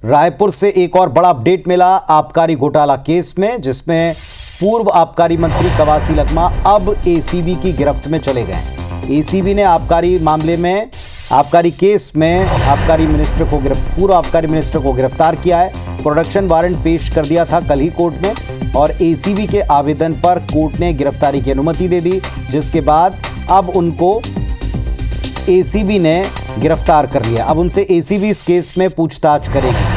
रायपुर से एक और बड़ा अपडेट मिला आबकारी घोटाला केस में, जिसमें पूर्व आबकारी मंत्री कवासी लखमा अब एसीबी की गिरफ्त में चले गए। एसीबी ने आबकारी मामले में, आबकारी केस में पूर्व आबकारी मिनिस्टर को गिरफ्तार किया है। प्रोडक्शन वारंट पेश कर दिया था कल ही कोर्ट में और एसीबी के आवेदन पर कोर्ट ने गिरफ्तारी की अनुमति दे दी, जिसके बाद अब उनको एसीबी ने गिरफ्तार कर लिया। अब उनसे एसीबी इस केस में पूछताछ करेगी।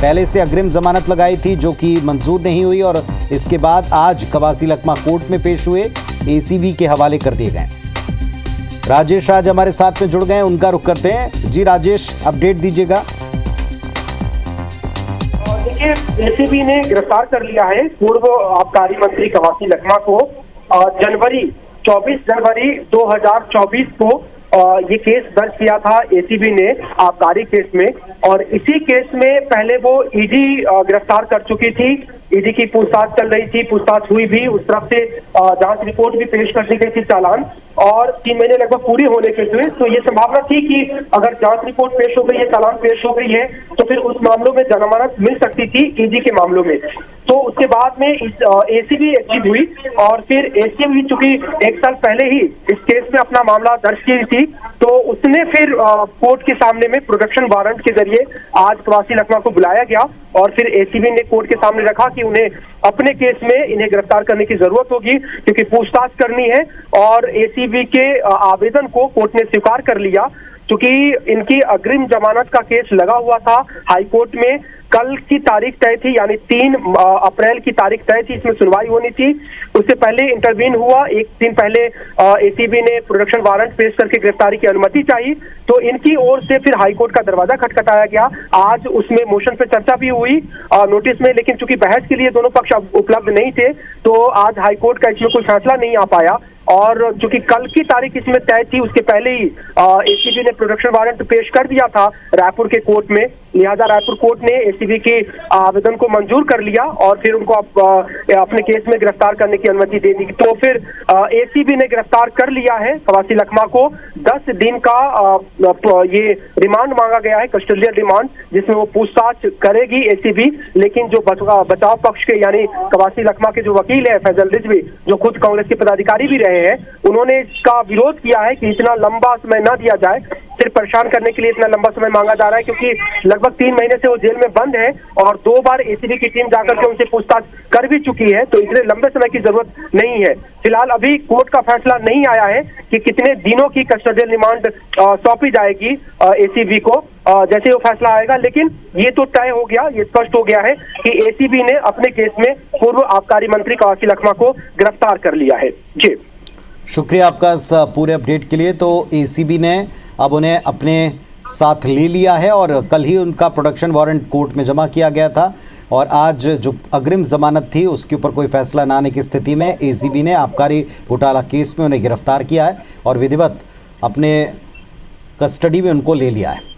पहले से अग्रिम जमानत लगाई थी जो कि मंजूर नहीं हुई और इसके बाद आज कवासी लखमा कोर्ट में पेश हुए, एसीबी के हवाले कर दिए गए। राजेश आज हमारे साथ में जुड़ गए, उनका रुख करते हैं। जी राजेश, अपडेट दीजिएगा। देखिए, एसीबी ने गिरफ्तार कर लिया है पूर्व आबकारी मंत्री कवासी लखमा को। 24 जनवरी 2024 को ये केस दर्ज किया था एसीबी ने आबकारी केस में, और इसी केस में पहले वो ईडी गिरफ्तार कर चुकी थी। ईडी की पूछताछ चल रही थी, पूछताछ हुई भी, उस तरफ से जांच रिपोर्ट भी पेश कर दी गई थी चालान, और 3 महीने लगभग पूरी होने के हुए तो ये संभावना थी कि अगर जांच रिपोर्ट पेश हो गई है, चालान पेश हो गई है, तो फिर उस मामलों में जमानत मिल सकती थी ईडी के मामलों में। तो उसके बाद में इस एसीबी एक्टिव हुई और फिर एसीबी चूंकि 1 साल पहले ही इस केस में अपना मामला दर्ज की थी, तो उसने फिर कोर्ट के सामने में प्रोडक्शन वारंट के जरिए आज कवासी लखमा को बुलाया गया और फिर एसीबी ने कोर्ट के सामने रखा कि उन्हें अपने केस में इन्हें गिरफ्तार करने की जरूरत होगी क्योंकि पूछताछ करनी है, और एसीबी के आवेदन को कोर्ट ने स्वीकार कर लिया। क्योंकि इनकी अग्रिम जमानत का केस लगा हुआ था हाई कोर्ट में, कल की तारीख तय थी, यानी 3 अप्रैल की तारीख तय थी, इसमें सुनवाई होनी थी। उससे पहले इंटरवीन हुआ, 1 दिन पहले एसीबी ने प्रोडक्शन वारंट पेश करके गिरफ्तारी की अनुमति चाहिए, तो इनकी ओर से फिर हाई कोर्ट का दरवाजा खटखटाया गया। आज उसमें मोशन पे चर्चा भी हुई नोटिस में, लेकिन चूंकि बहस के लिए दोनों पक्ष उपलब्ध नहीं थे, तो आज हाई कोर्ट का इसमें कोई फैसला नहीं आ पाया। और चूंकि कल की तारीख इसमें तय थी, उसके पहले ही एसीबी ने प्रोडक्शन वारंट पेश कर दिया था रायपुर के कोर्ट में, लिहाजा रायपुर कोर्ट ने एसीबी के आवेदन को मंजूर कर लिया और फिर उनको अपने केस में गिरफ्तार करने की अनुमति दे दी। तो फिर एसीबी ने गिरफ्तार कर लिया है कवासी लखमा को। 10 दिन का ये रिमांड मांगा गया है, कस्टोडियल रिमांड, जिसमें वो पूछताछ करेगी एसीबी। लेकिन जो बचाव पक्ष के यानी कवासी लखमा के जो वकील है फैजल रिजवी, जो खुद कांग्रेस के पदाधिकारी भी रहे हैं, उन्होंने इसका विरोध किया है कि इतना लंबा समय न दिया जाए। सिर्फ परेशान करने के लिए इतना लंबा समय मांगा जा रहा है, क्योंकि लगभग 3 महीने से वो जेल में बंद है और 2 बार एसीबी की टीम जाकर के उनसे पूछताछ कर भी चुकी है, तो इतने लंबे समय की जरूरत नहीं है। फिलहाल अभी कोर्ट का फैसला नहीं आया है कि कितने दिनों की कस्टोडियल रिमांड सौंपी जाएगी एसीबी को। जैसे वो फैसला आएगा, लेकिन ये तो तय हो गया, ये स्पष्ट हो गया है कि एसीबी ने अपने केस में पूर्व आबकारी मंत्री कवासी लखमा को गिरफ्तार कर लिया है। जी, शुक्रिया आपका इस पूरे अपडेट के लिए। तो एसीबी ने अब उन्हें अपने साथ ले लिया है और कल ही उनका प्रोडक्शन वारंट कोर्ट में जमा किया गया था और आज जो अग्रिम जमानत थी उसके ऊपर कोई फैसला न आने की स्थिति में एसीबी ने आबकारी घोटाला केस में उन्हें गिरफ्तार किया है और विधिवत अपने कस्टडी में उनको ले लिया है।